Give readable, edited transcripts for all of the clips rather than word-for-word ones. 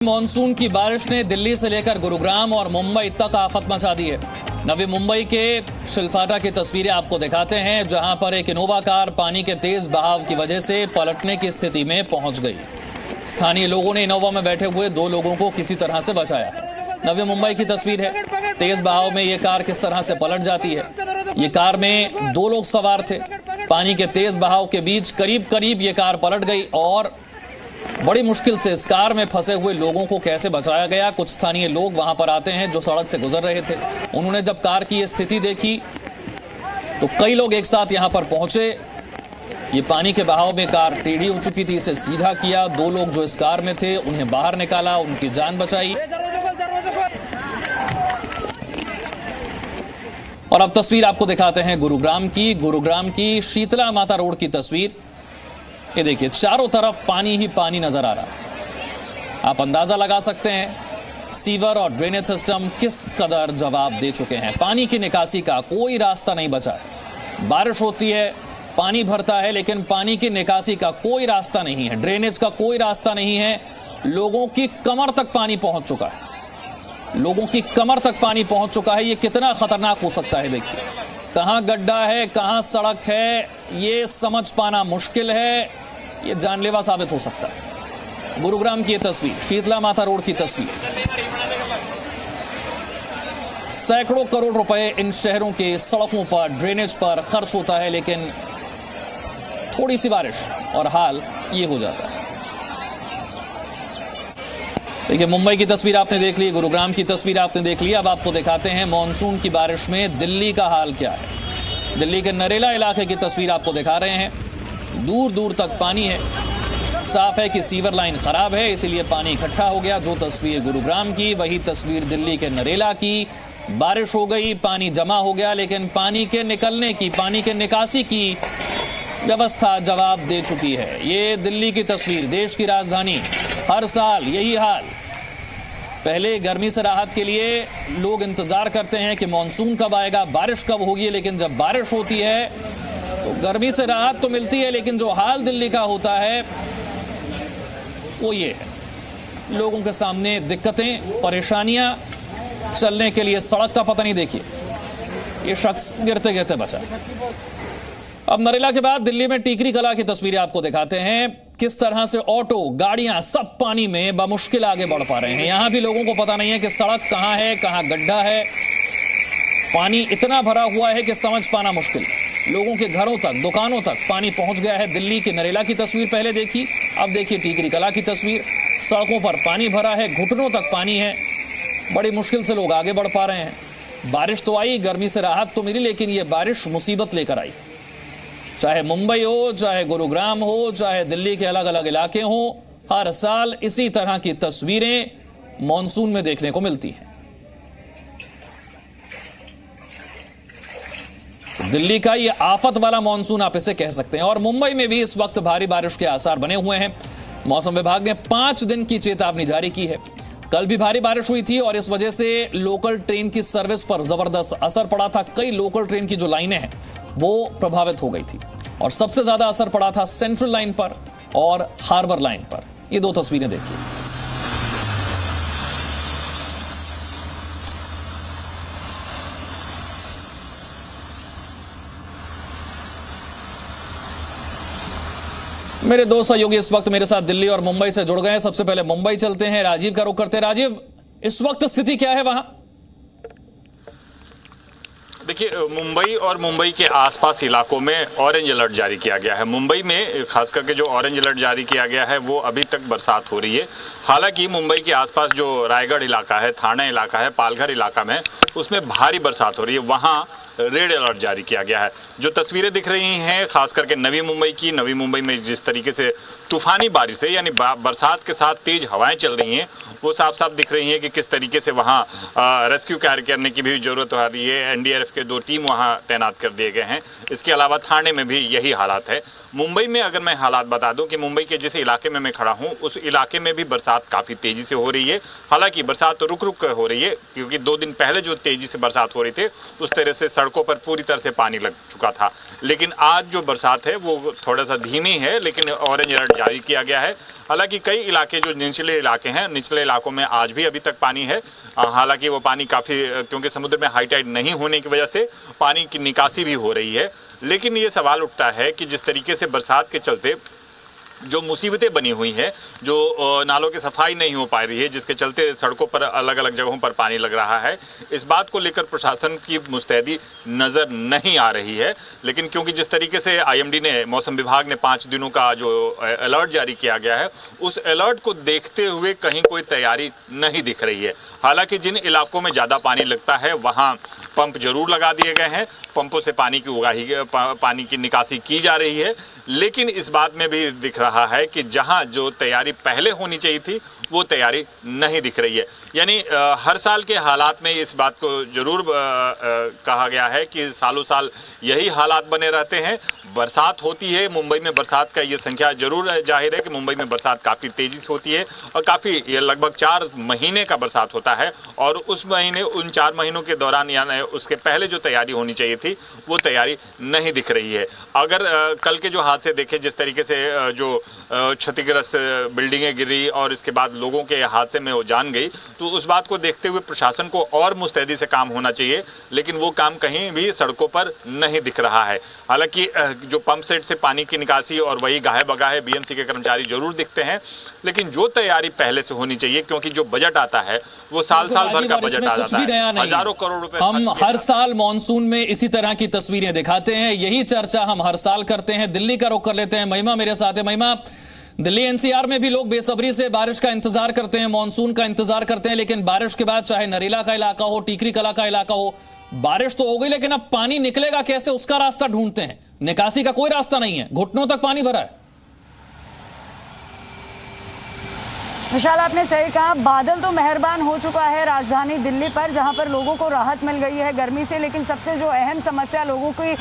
Monsoon की बारिश ने दिल्ली से लेकर गुरुग्राम और मुंबई तक आफत मचा दी है। नवी मुंबई के शिलफाटा की तस्वीरें आपको दिखाते हैं, जहां पर एक इनोवा कार पानी के तेज बहाव की वजह से पलटने की स्थिति में पहुंच गई। स्थानीय लोगों ने इनोवा में बैठे हुए 2 लोगों को किसी तरह से बचाया है। नवी मुंबई की तस्वीर है। तेज बहाव में ये कार किस तरह से पलट जाती है। ये कार में 2 लोग सवार थे। पानी के तेज बहाव के बीच करीब करीब ये कार पलट गई और बड़ी मुश्किल से इस कार में फंसे हुए लोगों को कैसे बचाया गया। कुछ स्थानीय लोग वहां पर आते हैं जो सड़क से गुजर रहे थे। उन्होंने जब कार की ये स्थिति देखी तो कई लोग एक साथ यहां पर पहुंचे। ये पानी के बहाव में कार टेढ़ी हो चुकी थी, इसे सीधा किया। 2 लोग जो इस कार में थे उन्हें बाहर निकाला, उनकी जान बचाई। और अब तस्वीर आपको दिखाते हैं गुरुग्राम की शीतला माता रोड की तस्वीर। ये देखिए, चारों तरफ पानी ही पानी नजर आ रहा है। आप अंदाजा लगा सकते हैं सीवर और ड्रेनेज सिस्टम किस कदर जवाब दे चुके हैं। पानी की निकासी का कोई रास्ता नहीं बचा है। बारिश होती है, पानी भरता है, लेकिन पानी की निकासी का कोई रास्ता नहीं है। ड्रेनेज का कोई रास्ता नहीं है। लोगों की कमर तक पानी पहुंच चुका है। लोगों की कमर तक पानी पहुंच चुका है। ये कितना खतरनाक हो सकता है। देखिए, कहां गड्ढा है, कहां सड़क है, ये समझ पाना मुश्किल है। ये जानलेवा साबित हो सकता है। गुरुग्राम की ये तस्वीर, शीतला माता रोड की तस्वीर। सैकड़ों करोड़ रुपए इन शहरों के सड़कों पर, ड्रेनेज पर खर्च होता है, लेकिन थोड़ी सी बारिश और हाल ये हो जाता है। देखिए, मुंबई की तस्वीर आपने देख ली, गुरुग्राम की तस्वीर आपने देख ली। अब आपको दिखाते हैं मॉनसून की बारिश में दिल्ली का हाल क्या है। दिल्ली के नरेला इलाके की तस्वीर आपको दिखा रहे हैं। दूर दूर तक पानी है। साफ है कि सीवर लाइन खराब है, इसीलिए पानी इकट्ठा हो गया। जो तस्वीर गुरुग्राम की, वही तस्वीर दिल्ली के नरेला की। बारिश हो गई, पानी जमा हो गया, लेकिन पानी के निकलने की, पानी के निकासी की व्यवस्था जवाब दे चुकी है। ये दिल्ली की तस्वीर, देश की राजधानी। हर साल यही हाल। पहले गर्मी से राहत के लिए लोग इंतजार करते हैं कि मॉनसून कब आएगा, बारिश कब होगी, लेकिन जब बारिश होती है तो गर्मी से राहत तो मिलती है, लेकिन जो हाल दिल्ली का होता है वो ये है। लोगों के सामने दिक्कतें, परेशानियां, चलने के लिए सड़क का पता नहीं। देखिए, ये शख्स गिरते गिरते बचा। अब नरेला के बाद दिल्ली में टीकरी कला की तस्वीरें आपको दिखाते हैं। किस तरह से ऑटो, गाड़ियां सब पानी में बमुश्किल आगे बढ़ पा रहे हैं। यहां भी लोगों को पता नहीं है कि सड़क कहां है, कहां गड्ढा है। पानी इतना भरा हुआ है कि समझ पाना मुश्किल। लोगों के घरों तक, दुकानों तक पानी पहुंच गया है। दिल्ली की नरेला की तस्वीर पहले देखी, अब देखिए टीकरी कला की तस्वीर। सड़कों पर पानी भरा है, घुटनों तक पानी है। बड़ी मुश्किल से लोग आगे बढ़ पा रहे हैं। बारिश तो आई, गर्मी से राहत तो मिली, लेकिन यह बारिश मुसीबत लेकर आई। चाहे मुंबई हो, चाहे गुरुग्राम हो, चाहे दिल्ली के अलग अलग इलाके हो, हर साल इसी तरह की तस्वीरें मॉनसून में देखने को मिलती हैं। दिल्ली का ये आफत वाला मॉनसून आप इसे कह सकते हैं। और मुंबई में भी इस वक्त भारी बारिश के आसार बने हुए हैं। मौसम विभाग ने 5 दिन की चेतावनी जारी की है। कल भी भारी बारिश हुई थी और इस वजह से लोकल ट्रेन की सर्विस पर जबरदस्त असर पड़ा था। कई लोकल ट्रेन की जो लाइनें हैं वो प्रभावित हो गई थी और सबसे ज्यादा असर पड़ा था सेंट्रल लाइन पर और हार्बर लाइन पर। ये 2 तस्वीरें देखिए। मेरे 2 सहयोगी इस वक्त मेरे साथ दिल्ली और मुंबई से जुड़ गए हैं। सबसे पहले मुंबई चलते हैं, राजीव का रुख करते हैं। राजीव, इस वक्त स्थिति क्या है वहां? देखिए, मुंबई और मुंबई के आसपास इलाकों में ऑरेंज अलर्ट जारी किया गया है। मुंबई में खास करके जो ऑरेंज अलर्ट जारी किया गया है वो अभी तक बरसात हो रही है। हालांकि मुंबई के आसपास जो रायगढ़ इलाका है, थाना इलाका है, पालघर इलाका में, उसमें भारी बरसात हो रही है। वहाँ रेड अलर्ट जारी किया गया है। जो तस्वीरें दिख रही हैं खास करके नवी मुंबई में जिस तरीके से तूफानी बारिश है, यानी बरसात के साथ तेज हवाएं चल रही हैं, वो साफ साफ दिख रही है कि किस तरीके से वहाँ रेस्क्यू कार्य करने की भी जरूरत हो रही है। एनडीआरएफ के 2 टीम वहाँ तैनात कर दिए गए हैं। इसके अलावा थाने में भी यही हालात है। मुंबई में अगर मैं हालात बता दूं कि मुंबई के जिस इलाके में मैं खड़ा हूं उस इलाके में भी बरसात काफी तेजी से हो रही है। हालांकि बरसात तो रुक रुक हो रही है, क्योंकि 2 दिन पहले जो तेजी से बरसात हो रही थी उस तरह से सड़कों पर पूरी तरह से पानी लग चुका था। लेकिन आज जो बरसात है वो थोड़ा सा धीमी है, लेकिन ऑरेंज अलर्ट जारी किया गया है। हालांकि कई इलाके जो निचले इलाके हैं, निचले इलाकों में आज भी अभी तक पानी है। हालांकि वो पानी काफी, क्योंकि समुद्र में हाई टाइड नहीं होने की वजह से पानी की निकासी भी हो रही है। लेकिन ये सवाल उठता है कि जिस तरीके से बरसात के चलते जो मुसीबतें बनी हुई हैं, जो नालों की सफाई नहीं हो पा रही है, जिसके चलते सड़कों पर अलग अलग जगहों पर पानी लग रहा है, इस बात को लेकर प्रशासन की मुस्तैदी नजर नहीं आ रही है। लेकिन क्योंकि जिस तरीके से आईएमडी ने, मौसम विभाग ने 5 दिनों का जो अलर्ट जारी किया गया है, उस अलर्ट को देखते हुए कहीं कोई तैयारी नहीं दिख रही है। हालांकि जिन इलाकों में ज्यादा पानी लगता है वहां पंप जरूर लगा दिए गए हैं, पंपों से पानी की निकासी की जा रही है। लेकिन इस बात में भी दिख रहा है कि जहां जो तैयारी पहले होनी चाहिए थी वो तैयारी नहीं दिख रही है। यानी हर साल के हालात में इस बात को जरूर कहा गया है कि सालों साल यही हालात बने रहते हैं। बरसात होती है, मुंबई में बरसात का ये संख्या जरूर जाहिर है कि मुंबई में बरसात काफ़ी तेजी से होती है और काफ़ी, ये लगभग 4 महीने का बरसात होता है। और उस महीने, उन 4 महीनों के दौरान यानी उसके पहले जो तैयारी होनी चाहिए थी वो तैयारी नहीं दिख रही है। अगर कल के जो हादसे देखे, जिस तरीके से जो क्षतिग्रस्त बिल्डिंगें गिरी और इसके बाद लोगों के हादसे में वो जान गई, तो उस बात को देखते हुए प्रशासन को और मुस्तैदी से काम होना चाहिए। लेकिन वो काम कहीं भी सड़कों पर नहीं दिख रहा है। हालांकि जो पंप सेट से पानी की निकासी और वही गाहे बगाहे बीएमसी के कर्मचारी जरूर दिखते हैं, लेकिन जो तैयारी पहले से होनी चाहिए, क्योंकि जो बजट आता है वो साल भर का बजट आ जाता है, हजारों करोड़ रुपए। हम हर साल मॉनसून में इसी तरह की तस्वीरें दिखाते हैं, यही चर्चा हम हर साल करते हैं। दिल्ली का रुख कर लेते हैं, महिमा मेरे साथ है। महिमा, दिल्ली एनसीआर में भी लोग बेसब्री से बारिश का इंतजार करते हैं, मॉनसून का इंतजार करते हैं, लेकिन बारिश के बाद चाहे नरेला का इलाका हो, टीकरी कला का इलाका हो, बारिश तो हो गई, लेकिन अब पानी निकलेगा कैसे उसका रास्ता ढूंढते हैं। निकासी का कोई रास्ता नहीं है, घुटनों तक पानी भरा है। विशाल, आपने सही कहा, बादल तो मेहरबान हो चुका है राजधानी दिल्ली पर, जहां पर लोगों को राहत मिल गई है गर्मी से। लेकिन सबसे जो अहम समस्या लोगों की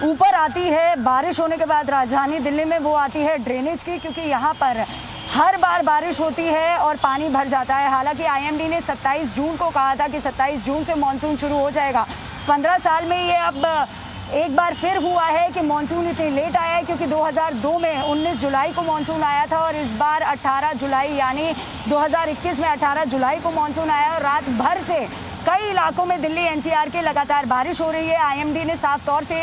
ऊपर आती है बारिश होने के बाद राजधानी दिल्ली में, वो आती है ड्रेनेज की, क्योंकि यहाँ पर हर बार बारिश होती है और पानी भर जाता है। हालांकि आईएमडी ने 27 जून को कहा था कि 27 जून से मानसून शुरू हो जाएगा। 15 साल में ये अब एक बार फिर हुआ है कि मानसून इतनी लेट आया है, क्योंकि 2002 में 19 जुलाई को मानसून आया था और इस बार 18 जुलाई यानी 2021 में 18 जुलाई को मानसून आया और रात भर से कई इलाकों में दिल्ली एनसीआर के लगातार बारिश हो रही है। आईएमडी ने साफ तौर से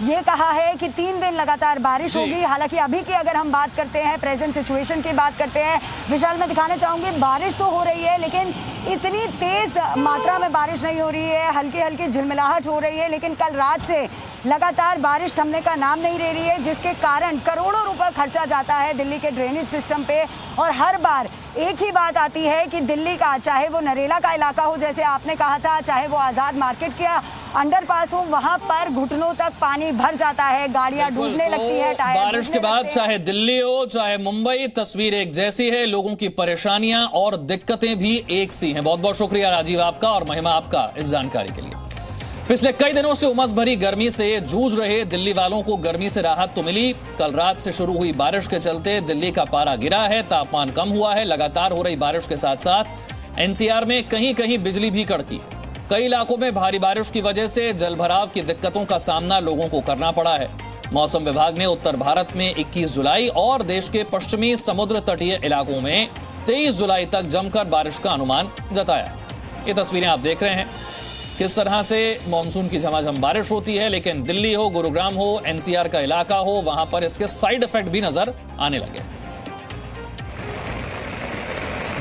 ये कहा है कि 3 दिन लगातार बारिश होगी। हालांकि अभी की अगर हम बात करते हैं, प्रेजेंट सिचुएशन की बात करते हैं, विशाल मैं दिखाना चाहूंगी, बारिश तो हो रही है लेकिन इतनी तेज मात्रा में बारिश नहीं हो रही है, हल्की हल्की झिलमिलाहट हो रही है। लेकिन कल रात से लगातार बारिश थमने का नाम नहीं ले रही है, जिसके कारण करोड़ों रुपए खर्चा जाता है दिल्ली के ड्रेनेज सिस्टम पे। और हर बार एक ही बात आती है कि दिल्ली का, चाहे वो नरेला का इलाका हो जैसे आपने कहा था, चाहे वो आजाद मार्केट का अंडरपास हो, वहां पर घुटनों तक पानी भर जाता है, गाड़ियां डूबने लगती है, टायर बारिश के बाद चाहे दिल्ली हो चाहे मुंबई, तस्वीर एक जैसी है, लोगों की परेशानियां और दिक्कतें भी एक सी हैं। बहुत बहुत शुक्रिया राजीव आपका और महिमा आपका इस जानकारी के लिए। पिछले कई दिनों से उमस भरी गर्मी से जूझ रहे दिल्ली वालों को गर्मी से राहत तो मिली। कल रात से शुरू हुई बारिश के चलते दिल्ली का पारा गिरा है, तापमान कम हुआ है। लगातार हो रही बारिश के साथ साथ एनसीआर में कहीं कहीं बिजली भी कड़की। कई इलाकों में भारी बारिश की वजह से जलभराव की दिक्कतों का सामना लोगों को करना पड़ा है। मौसम विभाग ने उत्तर भारत में 21 जुलाई और देश के पश्चिमी समुद्र तटीय इलाकों में 23 जुलाई तक जमकर बारिश का अनुमान जताया। ये तस्वीरें आप देख रहे हैं किस तरह से मानसून की झमाझम बारिश होती है, लेकिन दिल्ली हो, गुरुग्राम हो, एनसीआर का इलाका हो, वहां पर इसके साइड इफेक्ट भी नजर आने लगे।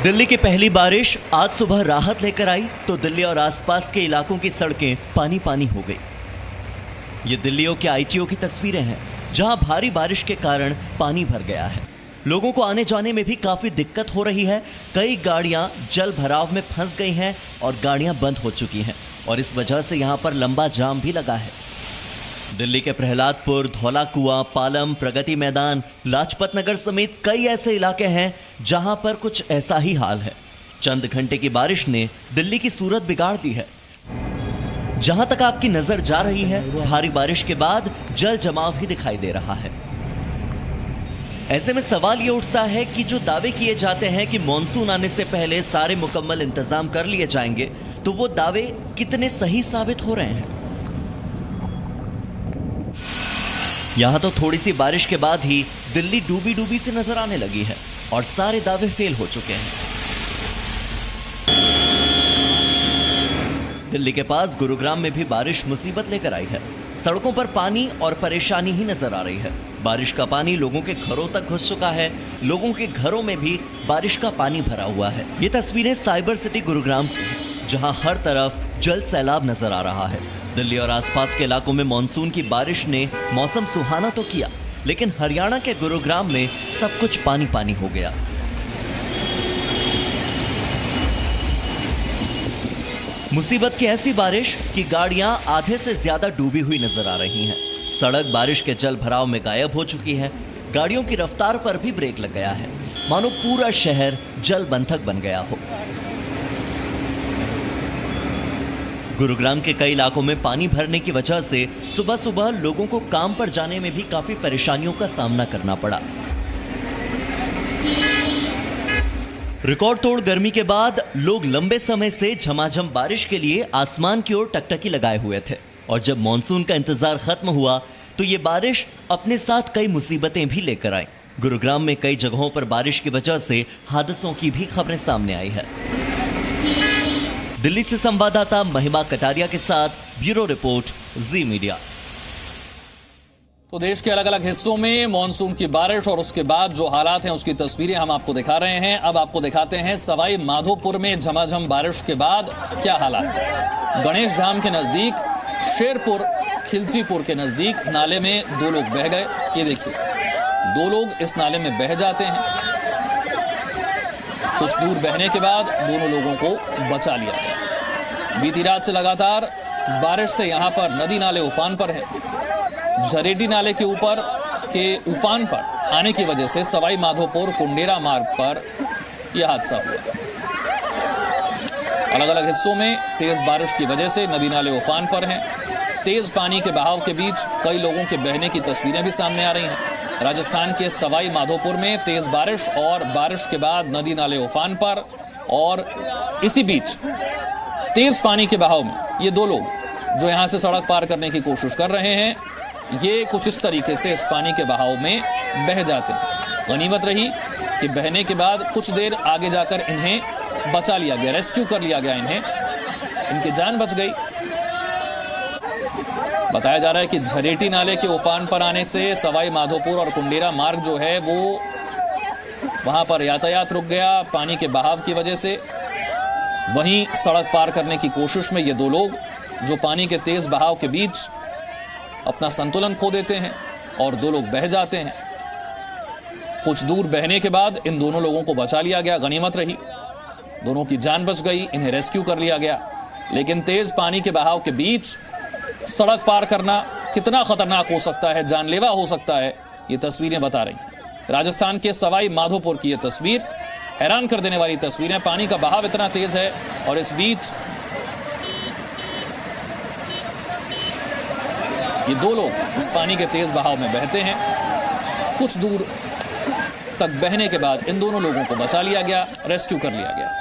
दिल्ली की पहली बारिश आज सुबह राहत लेकर आई तो दिल्ली और आसपास के इलाकों की सड़कें पानी पानी हो गई। ये दिल्लियों के आईटीओ की तस्वीरें हैं, जहां भारी बारिश के कारण पानी भर गया है। लोगों को आने जाने में भी काफी दिक्कत हो रही है। कई गाड़ियां जल भराव में फंस गई हैं और गाड़ियां बंद हो चुकी हैं और इस वजह से यहां पर लंबा जाम भी लगा है। दिल्ली के प्रहलादपुर, धौला कुआं, पालम, प्रगति मैदान, लाजपत नगर समेत कई ऐसे इलाके हैं जहां पर कुछ ऐसा ही हाल है। चंद घंटे की बारिश ने दिल्ली की सूरत बिगाड़ दी है। जहां तक आपकी नजर जा रही है, भारी बारिश के बाद जल जमाव ही दिखाई दे रहा है। ऐसे में सवाल ये उठता है कि जो दावे किए जाते हैं कि मॉनसून आने से पहले सारे मुकम्मल इंतजाम कर लिए जाएंगे, तो वो दावे कितने सही साबित हो रहे हैं। यहां तो थोड़ी सी बारिश के बाद ही दिल्ली डूबी डूबी से नजर आने लगी है और सारे दावे फेल हो चुके हैं। दिल्ली के पास गुरुग्राम में भी बारिश मुसीबत लेकर आई है। सड़कों पर पानी और परेशानी ही नजर आ रही है। बारिश का पानी लोगों के घरों तक घुस चुका है। लोगों के घरों में भी बारिश का पानी भरा हुआ है। ये तस्वीरें साइबर सिटी गुरुग्राम की हैं, जहां हर तरफ जल सैलाब नजर आ रहा है। दिल्ली और आसपास के इलाकों में मानसून की बारिश ने मौसम सुहाना तो किया, लेकिन हरियाणा के गुरुग्राम में सब कुछ पानी पानी हो गया। मुसीबत की ऐसी बारिश कि गाड़ियां आधे से ज्यादा डूबी हुई नजर आ रही हैं। सड़क बारिश के जल भराव में गायब हो चुकी है। गाड़ियों की रफ्तार पर भी ब्रेक लग गया है, मानो पूरा शहर जल बंधक बन गया हो। गुरुग्राम के कई इलाकों में पानी भरने की वजह से सुबह सुबह लोगों को काम पर जाने में भी काफी परेशानियों का सामना करना पड़ा। रिकॉर्ड तोड़ गर्मी के बाद लोग लंबे समय से झमाझम बारिश के लिए आसमान की ओर टकटकी लगाए हुए थे, और जब मॉनसून का इंतजार खत्म हुआ तो ये बारिश अपने साथ कई मुसीबतें भी लेकर आई। गुरुग्राम में कई जगहों पर बारिश की वजह से हादसों की भी खबरें सामने आई है। दिल्ली से संवाददाता महिमा कटारिया के साथ ब्यूरो रिपोर्ट, जी मीडिया। तो देश के अलग अलग हिस्सों में मॉनसून की बारिश और उसके बाद जो हालात हैं उसकी तस्वीरें हम आपको दिखा रहे हैं। अब आपको दिखाते हैं सवाई माधोपुर में झमाझम बारिश के बाद क्या हालात है। गणेश धाम के नजदीक शेरपुर खिलचीपुर के नजदीक नाले में दो लोग बह गए। ये देखिए, दो लोग इस नाले में बह जाते हैं। कुछ दूर बहने के बाद दोनों लोगों को बचा लिया गया। बीती रात से लगातार बारिश से यहां पर नदी नाले उफान पर हैं। झरेटी नाले के ऊपर के उफान पर आने की वजह से सवाई माधोपुर कुंडेरा मार्ग पर यह हादसा हुआ। अलग अलग हिस्सों में तेज बारिश की वजह से नदी नाले उफान पर हैं। तेज पानी के बहाव के बीच कई लोगों के बहने की तस्वीरें भी सामने आ रही हैं। राजस्थान के सवाई माधोपुर में तेज बारिश और बारिश के बाद नदी नाले उफान पर, और इसी बीच तेज पानी के बहाव में ये दो लोग जो यहां से सड़क पार करने की कोशिश कर रहे हैं, ये कुछ इस तरीके से इस पानी के बहाव में बह जाते हैं। गनीमत रही कि बहने के बाद कुछ देर आगे जाकर इन्हें बचा लिया गया, रेस्क्यू कर लिया गया इन्हें, इनकी जान बच गई। बताया जा रहा है कि झरेटी नाले के उफान पर आने से सवाई माधोपुर और कुंडेरा मार्ग जो है वो वहां पर यातायात रुक गया पानी के बहाव की वजह से। वहीं सड़क पार करने की कोशिश में ये दो लोग जो पानी के तेज बहाव के बीच अपना संतुलन खो देते हैं और दो लोग बह जाते हैं। कुछ दूर बहने के बाद इन दोनों लोगों को बचा लिया गया, गनीमत रही, दोनों की जान बच गई, इन्हें रेस्क्यू कर लिया गया। लेकिन तेज पानी के बहाव के बीच सड़क पार करना कितना खतरनाक हो सकता है, जानलेवा हो सकता है, ये तस्वीरें बता रही हैं। राजस्थान के सवाई माधोपुर की ये तस्वीर हैरान कर देने वाली तस्वीर है। पानी का बहाव इतना तेज है और इस बीच ये दो लोग इस पानी के तेज बहाव में बहते हैं। कुछ दूर तक बहने के बाद इन दोनों लोगों को बचा लिया गया, रेस्क्यू कर लिया गया।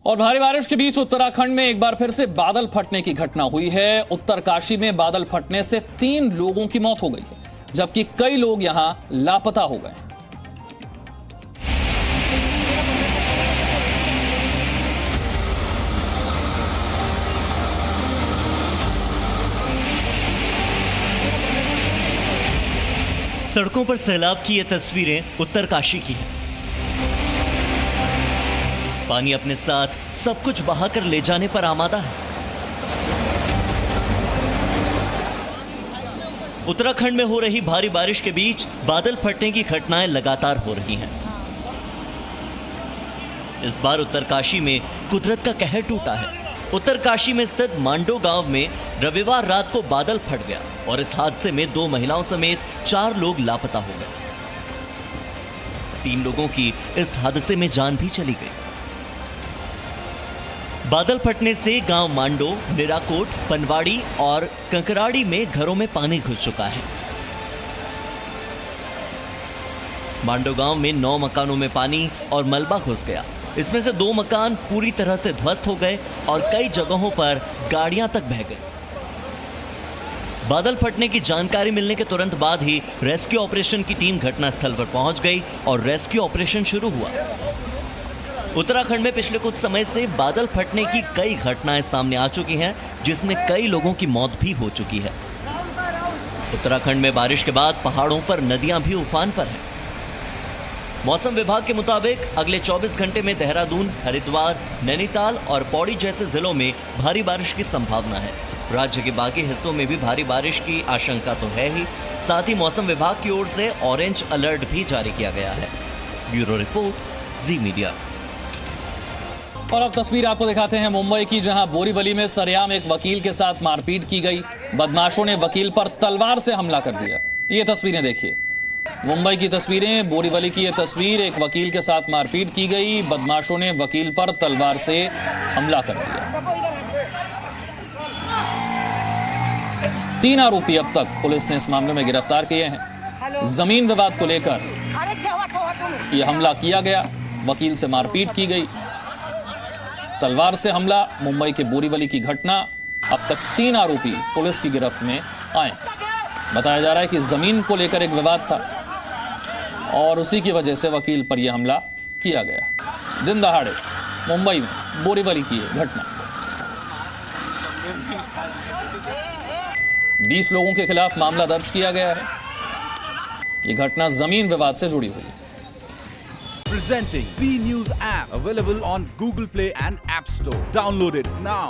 और भारी बारिश के बीच उत्तराखंड में एक बार फिर से बादल फटने की घटना हुई है। उत्तरकाशी में बादल फटने से 3 लोगों की मौत हो गई है, जबकि कई लोग यहां लापता हो गए। सड़कों पर सैलाब की ये तस्वीरें उत्तरकाशी की हैं। पानी अपने साथ सब कुछ बहाकर ले जाने पर आमादा है। उत्तराखंड में हो रही भारी बारिश के बीच बादल फटने की घटनाएं लगातार हो रही हैं। इस बार उत्तरकाशी में कुदरत का कहर टूटा है। उत्तरकाशी में स्थित मांडो गांव में रविवार रात को बादल फट गया और इस हादसे में 2 महिलाओं समेत 4 लोग लापता हो गए। 3 लोगों की इस हादसे में जान भी चली गई। बादल फटने से गांव मांडो, निराकोट, पनवाड़ी और कंकराड़ी में घरों में पानी घुस चुका है। मांडो गांव में 9 मकानों में पानी और मलबा घुस गया। इसमें से 2 मकान पूरी तरह से ध्वस्त हो गए और कई जगहों पर गाड़ियां तक बह गई। बादल फटने की जानकारी मिलने के तुरंत बाद ही रेस्क्यू ऑपरेशन की टीम घटनास्थल पर पहुंच गई और रेस्क्यू ऑपरेशन शुरू हुआ। उत्तराखंड में पिछले कुछ समय से बादल फटने की कई घटनाएं सामने आ चुकी हैं, जिसमें कई लोगों की मौत भी हो चुकी है। उत्तराखंड में बारिश के बाद पहाड़ों पर नदियां भी उफान पर हैं। मौसम विभाग के मुताबिक अगले 24 घंटे में देहरादून, हरिद्वार, नैनीताल और पौड़ी जैसे जिलों में भारी बारिश की संभावना है। राज्य के बाकी हिस्सों में भी भारी बारिश की आशंका तो है ही, साथ ही मौसम विभाग की ओर से ऑरेंज अलर्ट भी जारी किया गया है। ब्यूरो रिपोर्ट, जी मीडिया। और अब तस्वीर आपको दिखाते हैं मुंबई की, जहां बोरीवली में सरेआम एक वकील के साथ मारपीट की गई। बदमाशों ने वकील पर तलवार से हमला कर दिया। ये तस्वीरें देखिए, मुंबई की तस्वीरें, बोरीवली की ये तस्वीर। एक वकील के साथ मारपीट की गई, बदमाशों ने वकील पर तलवार से हमला कर दिया। 3 आरोपी अब तक पुलिस ने इस मामले में गिरफ्तार किए हैं। जमीन विवाद को लेकर यह हमला किया गया, वकील से मारपीट की गई, तलवार से हमला। मुंबई के बोरीवली की घटना। अब तक 3 आरोपी पुलिस की गिरफ्त में आए। बताया जा रहा है कि जमीन को लेकर एक विवाद था और उसी की वजह से वकील पर यह हमला किया गया। दिन दहाड़े मुंबई में बोरीवली की घटना। 20 लोगों के खिलाफ मामला दर्ज किया गया है। यह घटना जमीन विवाद से जुड़ी हुई है। Presenting B News app, available on Google Play and App Store. Download it now.